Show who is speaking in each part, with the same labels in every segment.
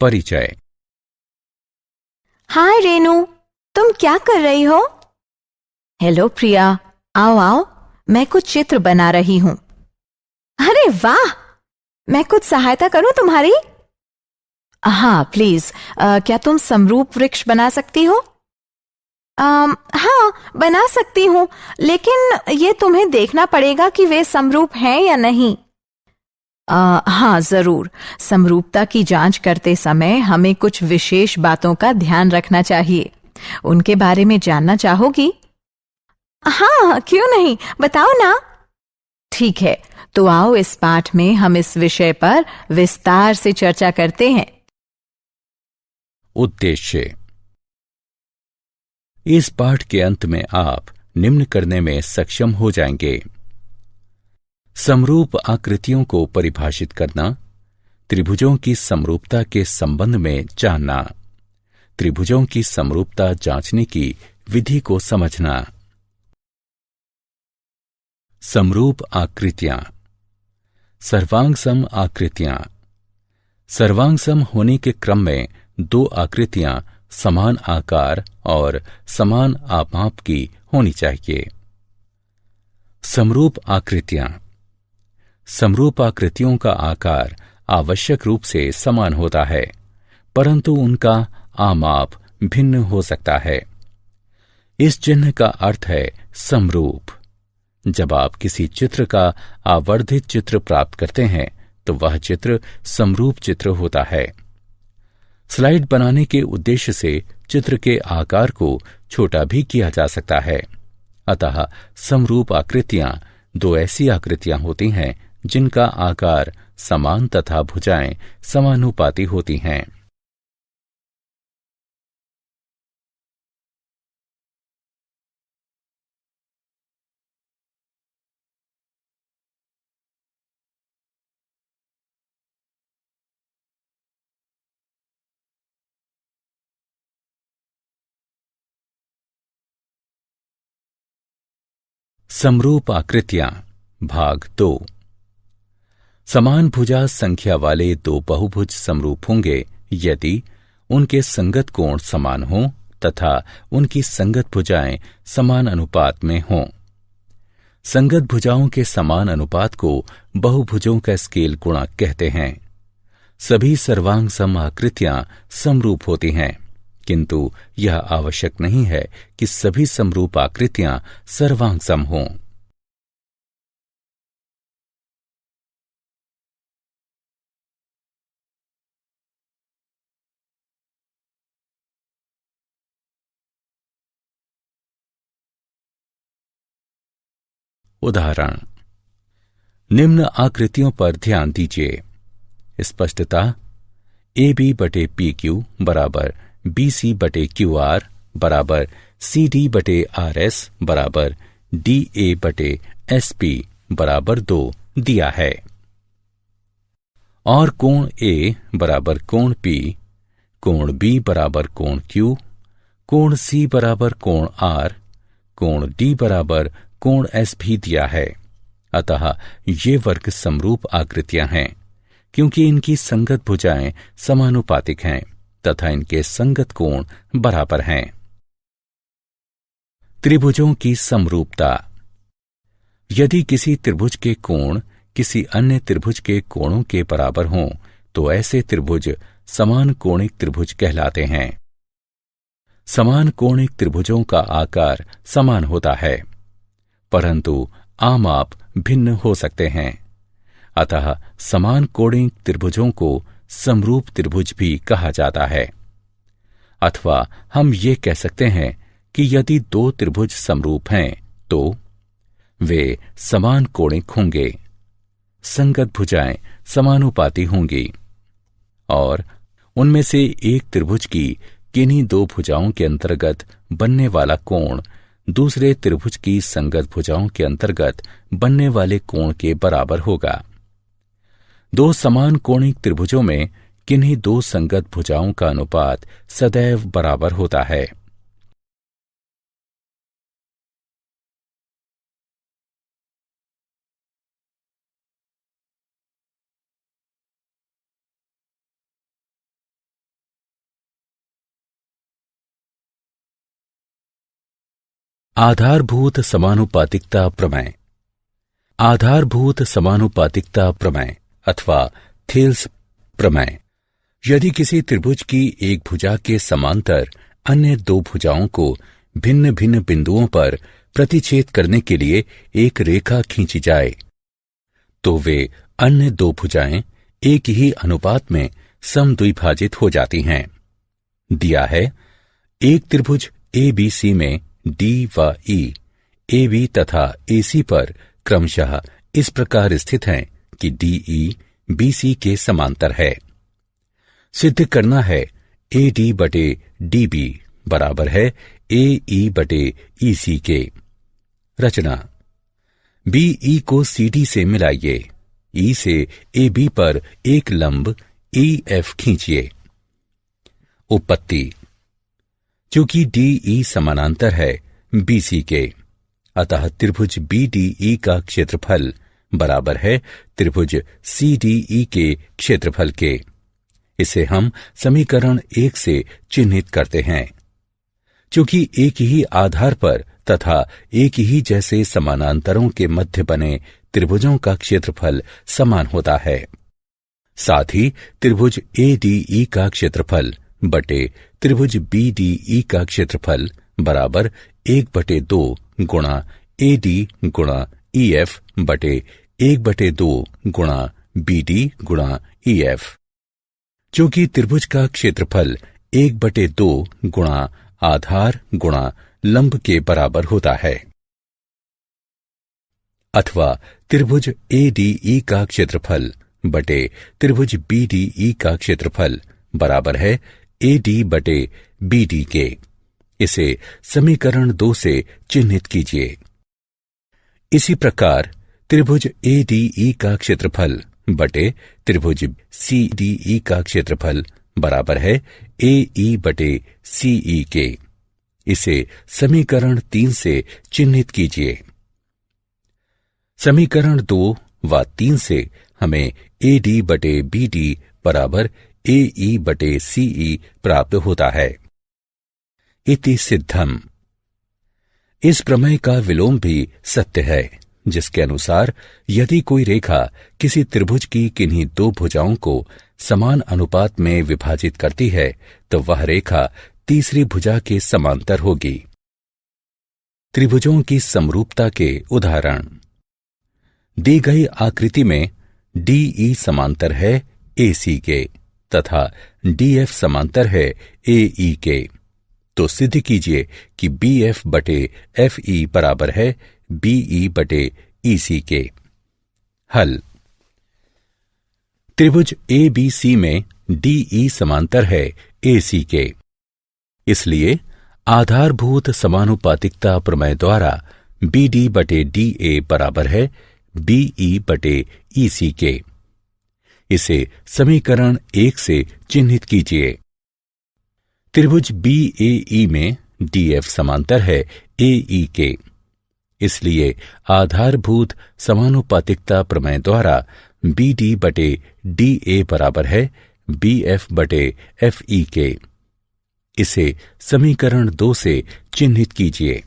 Speaker 1: परिचय।
Speaker 2: हाय रेनू, तुम क्या कर रही हो? हेलो प्रिया, आओ आओ, मैं कुछ चित्र बना रही हूँ। अरे वाह, मैं कुछ सहायता करूँ तुम्हारी? हाँ प्लीज, क्या तुम समरूप वृक्ष बना सकती हो? हाँ बना सकती हूँ, लेकिन ये तुम्हें देखना पड़ेगा कि वे समरूप हैं या नहीं। हाँ जरूर, समरूपता की जांच करते समय हमें कुछ विशेष बातों का ध्यान रखना चाहिए। उनके बारे में जानना चाहोगी? हाँ क्यों नहीं, बताओ ना। ठीक है, तो आओ इस पाठ में हम इस विषय पर विस्तार से चर्चा करते हैं।
Speaker 1: उद्देश्य। इस पाठ के अंत में आप निम्न करने में सक्षम हो जाएंगे: समरूप आकृतियों को परिभाषित करना, त्रिभुजों की समरूपता के संबंध में जानना, त्रिभुजों की समरूपता जांचने की विधि को समझना। समरूप आकृतियां। सर्वांगसम आकृतियां। सर्वांगसम होने के क्रम में दो आकृतियां समान आकार और समान आपाप की होनी चाहिए। समरूप आकृतियां। समरूप आकृतियों का आकार आवश्यक रूप से समान होता है, परंतु उनका आमाप भिन्न हो सकता है। इस चिन्ह का अर्थ है समरूप। जब आप किसी चित्र का आवर्धित चित्र प्राप्त करते हैं तो वह चित्र समरूप चित्र होता है। स्लाइड बनाने के उद्देश्य से चित्र के आकार को छोटा भी किया जा सकता है। अतः समरूप आकृतियां दो ऐसी आकृतियां होती हैं जिनका आकार समान तथा भुजाएं समानुपाती होती हैं। समरूप आकृतियां भाग 2। समान भुजा संख्या वाले दो बहुभुज समरूप होंगे यदि उनके संगत कोण समान हों तथा उनकी संगत भुजाएं समान अनुपात में हों। संगत भुजाओं के समान अनुपात को बहुभुजों का स्केल गुणक कहते हैं। सभी सर्वांग सम आकृतियां समरूप होती हैं, किंतु यह आवश्यक नहीं है कि सभी समरूप आकृतियां सर्वांग सम हों। उदाहरण: निम्न आकृतियों पर ध्यान दीजिए। स्पष्टता: ए बी बटे पी क्यू बराबर बी सी बटे क्यू आर बराबर सी डी बटे आर एस बराबर डी ए बटे एस पी बराबर 2 दिया है। और कोण ए बराबर कोण पी, कोण बी बराबर कोण क्यू, कोण सी बराबर कोण आर, कोण डी बराबर कोण एस भी दिया है। अतः ये वर्ग समरूप आकृतियां हैं क्योंकि इनकी संगत भुजाएं समानुपातिक हैं तथा इनके संगत कोण बराबर हैं। त्रिभुजों की समरूपता। यदि किसी त्रिभुज के कोण किसी अन्य त्रिभुज के कोणों के बराबर हों तो ऐसे त्रिभुज समान कोणिक त्रिभुज कहलाते हैं। समान कोणिक त्रिभुजों का आकार समान होता है, परंतु आमाप भिन्न हो सकते हैं। अतः समान कोणिक त्रिभुजों को समरूप त्रिभुज भी कहा जाता है। अथवा हम ये कह सकते हैं कि यदि दो त्रिभुज समरूप हैं तो वे समान कोणिक होंगे, संगत भुजाएं समानुपाती होंगी और उनमें से एक त्रिभुज की किन्हीं दो भुजाओं के अंतर्गत बनने वाला कोण दूसरे त्रिभुज की संगत भुजाओं के अंतर्गत बनने वाले कोण के बराबर होगा। दो समान कोणिक त्रिभुजों में किन्हीं दो संगत भुजाओं का अनुपात सदैव बराबर होता है। आधारभूत समानुपातिकता प्रमेय। आधारभूत समानुपातिकता प्रमेय अथवा थेल्स प्रमेय। यदि किसी त्रिभुज की एक भुजा के समांतर अन्य दो भुजाओं को भिन्न भिन्न बिंदुओं पर प्रतिच्छेद करने के लिए एक रेखा खींची जाए, तो वे अन्य दो भुजाएं एक ही अनुपात में समद्विभाजित हो जाती हैं। दिया है, एक त्रिभुज ABC में D व E, AB तथा AC पर क्रमशः इस प्रकार स्थित हैं कि DE BC के समांतर है। सिद्ध करना है AD बटे DB बराबर है AE बटे EC के। रचना: BE को CD से मिलाइए, E से AB पर एक लंब EF खींचिए। उपपत्ति: चूंकि DE समानांतर है BC के, अतः त्रिभुज BDE का क्षेत्रफल बराबर है त्रिभुज CDE के क्षेत्रफल के। इसे हम समीकरण 1 से चिन्हित करते हैं। चूंकि एक ही आधार पर तथा एक ही जैसे समानांतरों के मध्य बने त्रिभुजों का क्षेत्रफल समान होता है, साथ ही त्रिभुज ADE का क्षेत्रफल बटे त्रिभुज BDE का क्षेत्रफल बराबर 1/2 गुणा AD गुणा EF बटे 1/2 गुणा BD गुणा EF। चूंकि त्रिभुज का क्षेत्रफल 1/2 गुणा आधार गुणा लंब के बराबर होता है, अथवा त्रिभुज ADE का क्षेत्रफल बटे त्रिभुज BDE का क्षेत्रफल बराबर है AD बटे BD के। इसे समीकरण 2 से चिन्हित कीजिए। इसी प्रकार त्रिभुज ADE का क्षेत्रफल बटे त्रिभुज CDE का क्षेत्रफल बराबर है AE बटे CE के। इसे समीकरण 3 से चिन्हित कीजिए। समीकरण 2 व 3 से हमें AD बटे BD बराबर AE बटे CE प्राप्त होता है। इति सिद्धम। इस प्रमेय का विलोम भी सत्य है, जिसके अनुसार यदि कोई रेखा किसी त्रिभुज की किन्हीं दो भुजाओं को समान अनुपात में विभाजित करती है, तो वह रेखा तीसरी भुजा के समांतर होगी। त्रिभुजों की समरूपता के उदाहरण: दी गई आकृति में DE समांतर है AC के तथा DF समांतर है AE के, तो सिद्ध कीजिए कि BF बटे FE बराबर है BE बटे EC के। हल: त्रिभुज ABC में DE समांतर है AC के, इसलिए आधारभूत समानुपातिकता प्रमेय द्वारा BD बटे DA बराबर है BE बटे EC के। इसे समीकरण 1 से चिन्हित कीजिए। त्रिभुज BAE में DF समांतर है AE के, इसलिए आधारभूत समानुपातिकता प्रमेय द्वारा BD बटे DA बराबर है BF बटे FE के। इसे समीकरण 2 से चिन्हित कीजिए।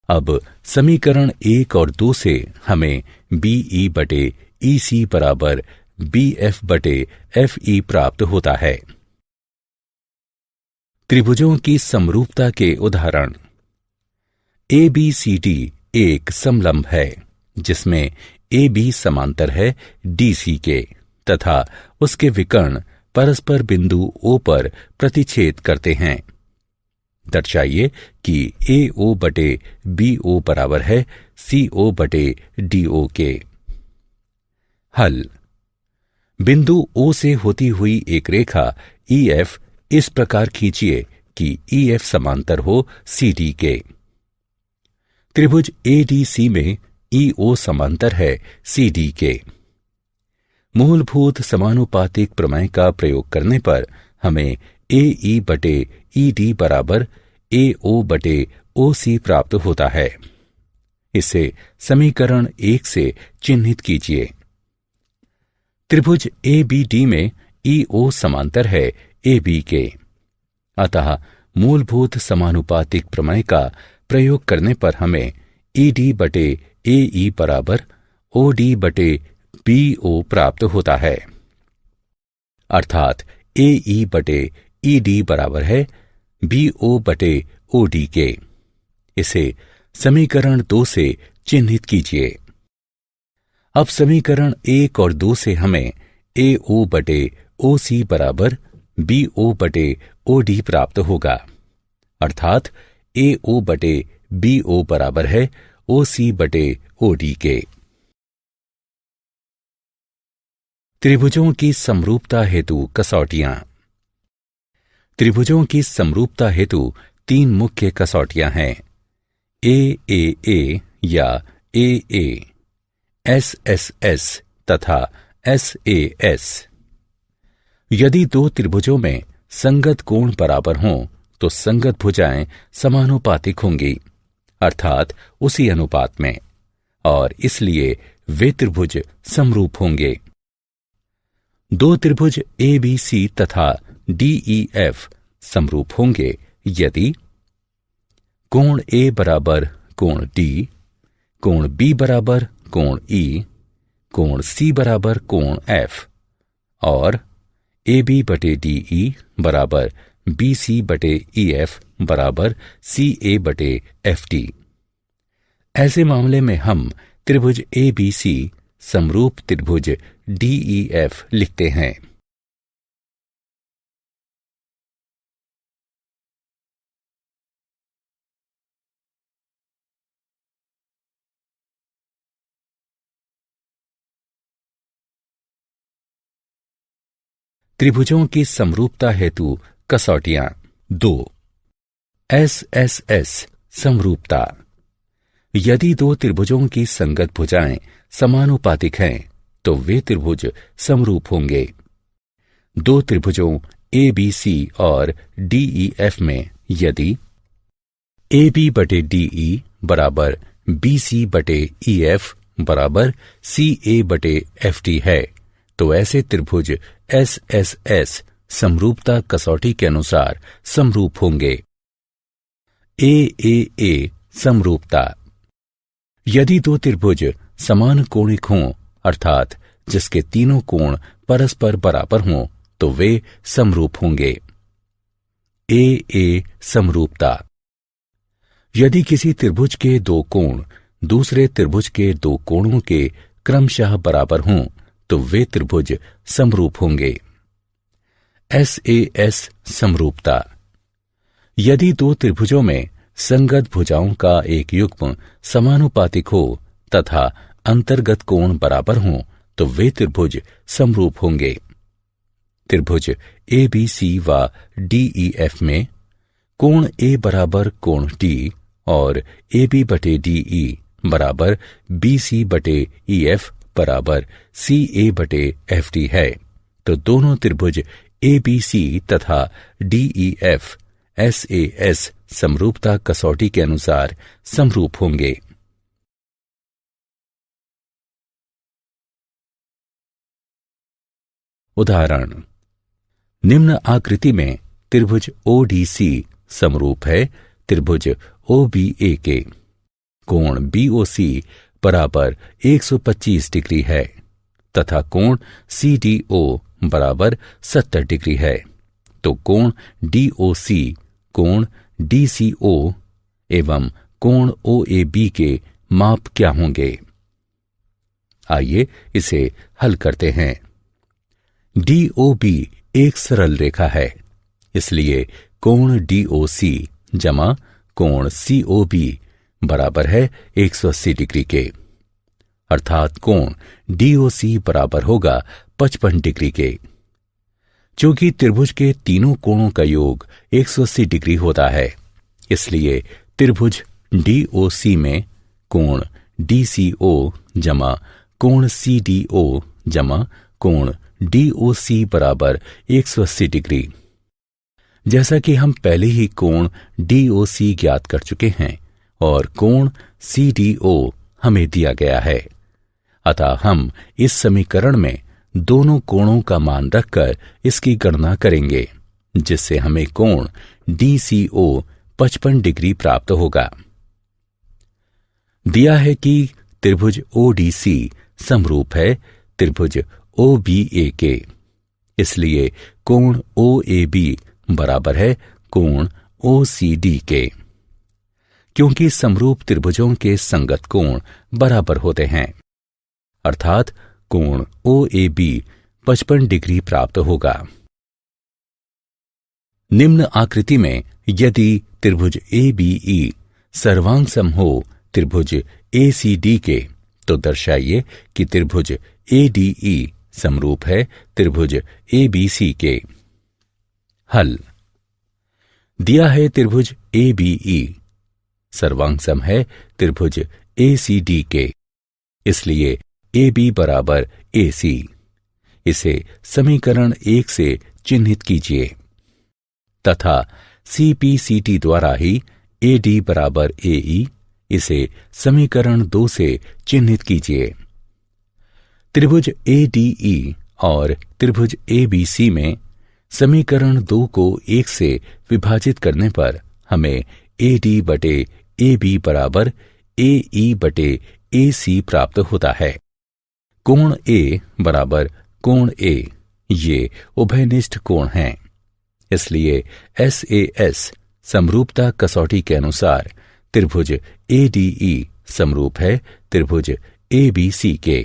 Speaker 1: अब समीकरण 1 और 2 से हमें BE बटे EC बराबर BF बटे FE प्राप्त होता है। त्रिभुजों की समरूपता के उदाहरण: ABCD एक समलंब है, जिसमें AB समांतर है DC के तथा उसके विकर्ण परस्पर बिंदु O पर प्रतिच्छेद करते हैं। दर्शाइए कि AO बटे BO बराबर है CO बटे DO के। हल: बिंदु O से होती हुई एक रेखा EF इस प्रकार खींचिए कि EF समांतर हो CD के। त्रिभुज ADC में EO समांतर है CD के। मूलभूत समानुपातिक प्रमेय का प्रयोग करने पर हमें AE बटे ED बराबर AO बटे OC प्राप्त होता है। इसे समीकरण 1 से चिन्हित कीजिए। त्रिभुज ABD में EO समांतर है AB के, अतः मूलभूत समानुपातिक प्रमेय का प्रयोग करने पर हमें ED बटे AE बराबर OD बटे BO प्राप्त होता है, अर्थात AE बटे ED बराबर है BO बटे OD के। इसे समीकरण 2 से चिन्हित कीजिए। अब समीकरण 1 और 2 से हमें AO बटे OC बराबर BO बटे OD प्राप्त होगा, अर्थात AO बटे BO बराबर है OC बटे OD के। त्रिभुजों की समरूपता हेतु कसौटियां। त्रिभुजों की समरूपता हेतु 3 मुख्य कसौटियां हैं, AAA या AA, SSS तथा SAS। यदि 2 त्रिभुजों में संगत कोण बराबर हों तो संगत भुजाएं समानुपातिक होंगी, अर्थात उसी अनुपात में, और इसलिए वे त्रिभुज समरूप होंगे। 2 त्रिभुज ABC तथा DEF समरूप होंगे यदि कोण A बराबर कोण D, कोण B बराबर कोण E, कोण C बराबर कोण F और AB बटे DE बराबर BC बटे EF बराबर CA बटे FD। ऐसे मामले में हम त्रिभुज ABC समरूप त्रिभुज DEF लिखते हैं। त्रिभुजों की समरूपता हेतु कसौटियां 2। SSS समरूपता। यदि 2 त्रिभुजों की संगत भुजाएं समानुपातिक हैं तो वे त्रिभुज समरूप होंगे। 2 त्रिभुजों ABC और DEF में यदि AB बटे DE बराबर BC बटे EF बराबर CA बटे FD है तो ऐसे त्रिभुज SSS समरूपता कसौटी के अनुसार समरूप होंगे। AAA समरूपता। यदि 2 त्रिभुज समान कोणिक हों, अर्थात जिसके तीनों कोण परस्पर बराबर हों, तो वे समरूप होंगे। AA समरूपता। यदि किसी त्रिभुज के 2 कोण दूसरे त्रिभुज के 2 कोणों के क्रमशः बराबर हों तो वे त्रिभुज समरूप होंगे। SAS समरूपता। यदि 2 त्रिभुजों में संगत भुजाओं का एक युग्म समानुपातिक हो तथा अंतर्गत कोण बराबर हों तो वे त्रिभुज समरूप होंगे। त्रिभुज ABC व DEF में कोण A बराबर कोण D और AB बटे DE बराबर BC बटे EF बराबर CA बटे FD है तो दोनों त्रिभुज ABC तथा DEF SAS समरूपता कसौटी के अनुसार समरूप होंगे। उदाहरण, निम्न आकृति में त्रिभुज ODC समरूप है त्रिभुज OBA के। कोण BOC बराबर 125 डिग्री है तथा कोण CDO बराबर 70 डिग्री है, तो कोण DOC, कोण DCO एवं कोण OAB के माप क्या होंगे? आइए इसे हल करते हैं। DOB एक सरल रेखा है, इसलिए कोण DOC जमा कोण COB बराबर है 180 डिग्री के, अर्थात कोण DOC बराबर होगा 55 डिग्री के। चूंकि त्रिभुज के तीनों कोणों का योग 180 डिग्री होता है, इसलिए त्रिभुज DOC में कोण DCO जमा कोण CDO जमा कोण DOC बराबर 180 डिग्री। जैसा कि हम पहले ही कोण DOC ज्ञात कर चुके हैं और कोण CDO हमें दिया गया है, अतः हम इस समीकरण में दोनों कोणों का मान रखकर इसकी गणना करेंगे, जिससे हमें कोण DCO 55 डिग्री प्राप्त होगा। दिया है कि त्रिभुज ODC समरूप है त्रिभुज OBA के, इसलिए कोण OAB बराबर है कोण OCD के। क्योंकि समरूप त्रिभुजों के संगत कोण बराबर होते हैं, अर्थात कोण OAB 55 डिग्री प्राप्त होगा। निम्न आकृति में यदि त्रिभुज ABE सर्वांगसम हो त्रिभुज ACD के, तो दर्शाइए कि त्रिभुज ADE समरूप है त्रिभुज ABC के। हल। दिया है त्रिभुज ABE सर्वांगसम है त्रिभुज ACD के, इसलिए AB बराबर AC। इसे समीकरण 1 से चिन्हित कीजिए तथा CPCT द्वारा ही AD बराबर AE इसे समीकरण 2 से चिन्हित कीजिए। त्रिभुज ADE और त्रिभुज ABC में समीकरण 2 को 1 से विभाजित करने पर हमें AD बटे AB बराबर AE बटे AC प्राप्त होता है। कोण A बराबर कोण A ये उभयनिष्ठ कोण हैं, इसलिए SAS समरूपता कसौटी के अनुसार त्रिभुज ADE समरूप है त्रिभुज ABC के।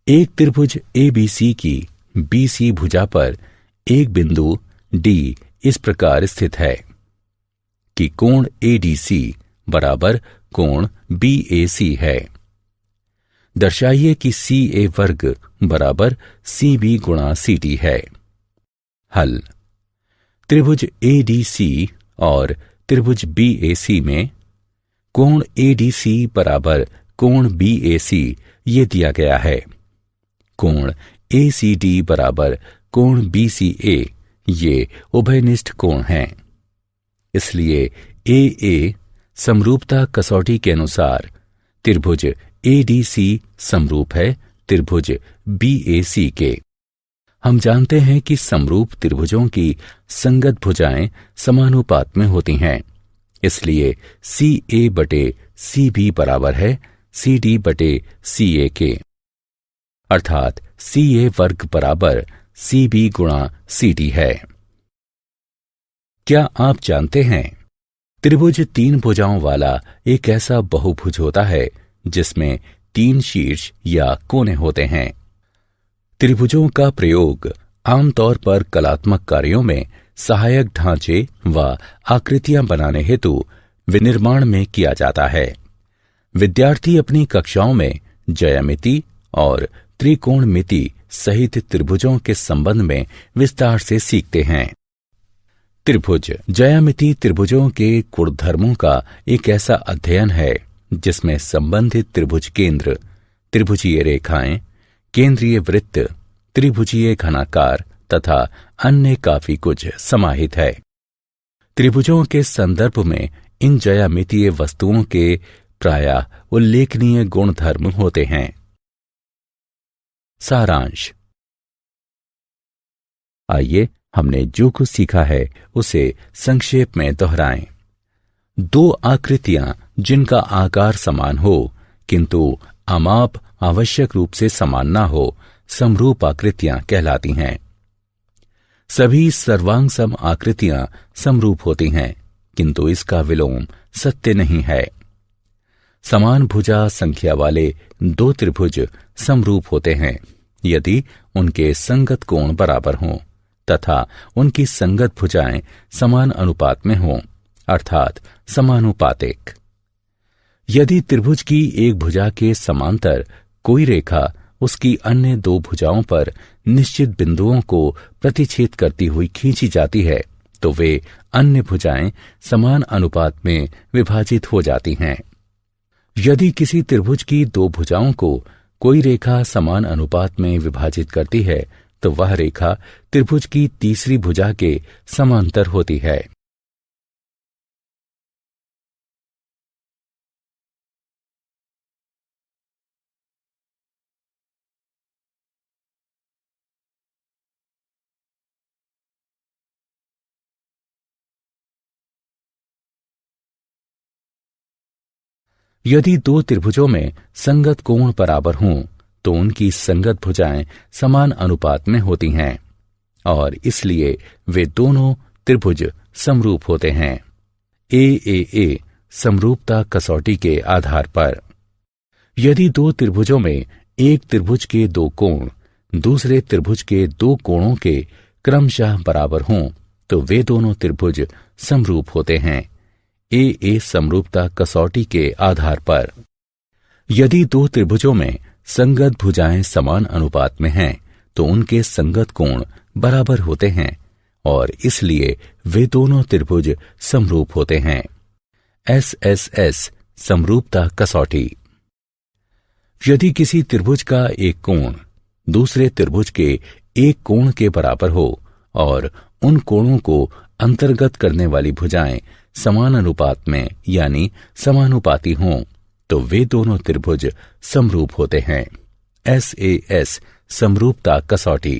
Speaker 1: एक त्रिभुज ABC की BC भुजा पर एक बिंदु D इस प्रकार स्थित है कि कोण ADC बराबर कोण BAC है। दर्शाइए कि CA वर्ग बराबर CB गुणा CD है। हल। त्रिभुज ADC और त्रिभुज BAC में कोण ADC बराबर कोण BAC ये दिया गया है। कोण ACD बराबर कोण BCA ये उभयनिष्ठ कोण हैं, इसलिए AA समरूपता कसौटी के अनुसार त्रिभुज ADC समरूप है त्रिभुज BAC के। हम जानते हैं कि समरूप त्रिभुजों की संगत भुजाएं समानुपात में होती हैं, इसलिए CA बटे CB बराबर है CD बटे CA के, अर्थात CA वर्ग बराबर CB गुणा CD है। क्या आप जानते हैं त्रिभुज 3 भुजाओं वाला एक ऐसा बहुभुज होता है जिसमें 3 शीर्ष या कोने होते हैं। त्रिभुजों का प्रयोग आमतौर पर कलात्मक कार्यों में सहायक ढांचे व आकृतियां बनाने हेतु विनिर्माण में किया जाता है। विद्यार्थी अपनी कक्षाओं में ज्यामिति और त्रिकोणमिति सहित त्रिभुजों के संबंध में विस्तार से सीखते हैं। त्रिभुज ज्यामिति त्रिभुजों के गुणधर्मों का एक ऐसा अध्ययन है जिसमें संबंधित त्रिभुज केंद्र, त्रिभुजीय रेखाएं, केंद्रीय वृत्त, त्रिभुजीय घनाकार तथा अन्य काफी कुछ समाहित है। त्रिभुजों के संदर्भ में इन ज्यामितीय वस्तुओं के प्रायः उल्लेखनीय गुणधर्म होते हैं। सारांश। आइए हमने जो कुछ सीखा है उसे संक्षेप में दोहराएं। 2 आकृतियां जिनका आकार समान हो किंतु आमाप आवश्यक रूप से समान ना हो, समरूप आकृतियां कहलाती हैं। सभी सर्वांगसम आकृतियां समरूप होती हैं, किंतु इसका विलोम सत्य नहीं है। समान भुजा संख्या वाले 2 त्रिभुज समरूप होते हैं यदि उनके संगत कोण बराबर हों तथा उनकी संगत भुजाएं समान अनुपात में हों, अर्थात समानुपातिक। यदि त्रिभुज की एक भुजा के समांतर कोई रेखा उसकी अन्य 2 भुजाओं पर निश्चित बिंदुओं को प्रतिच्छेद करती हुई खींची जाती है, तो वे अन्य भुजाएं समान अनुपात में विभाजित हो जाती हैं। यदि किसी त्रिभुज की 2 भुजाओं को कोई रेखा समान अनुपात में विभाजित करती है, तो वह रेखा त्रिभुज की तीसरी भुजा के समांतर होती है। यदि दो त्रिभुजों में संगत कोण बराबर हों तो उनकी संगत भुजाएं समान अनुपात में होती हैं और इसलिए वे दोनों त्रिभुज समरूप होते हैं। ए समरूपता कसौटी के आधार पर यदि दो त्रिभुजों में एक त्रिभुज के दो कोण दूसरे त्रिभुज के दो कोणों के क्रमशः बराबर हों तो वे दोनों त्रिभुज समरूप होते हैं। ए समरूपता कसौटी के आधार पर यदि दो त्रिभुजों में संगत भुजाएं समान अनुपात में हैं तो उनके संगत कोण बराबर होते हैं और इसलिए वे दोनों त्रिभुज समरूप होते हैं। एस समरूपता कसौटी यदि किसी त्रिभुज का एक कोण दूसरे त्रिभुज के एक कोण के बराबर हो और उन कोणों को अंतर्गत करने वाली भुजाएं समान अनुपात में यानी समानुपाती हों तो वे दोनों त्रिभुज समरूप होते हैं। एस समरूपता कसौटी।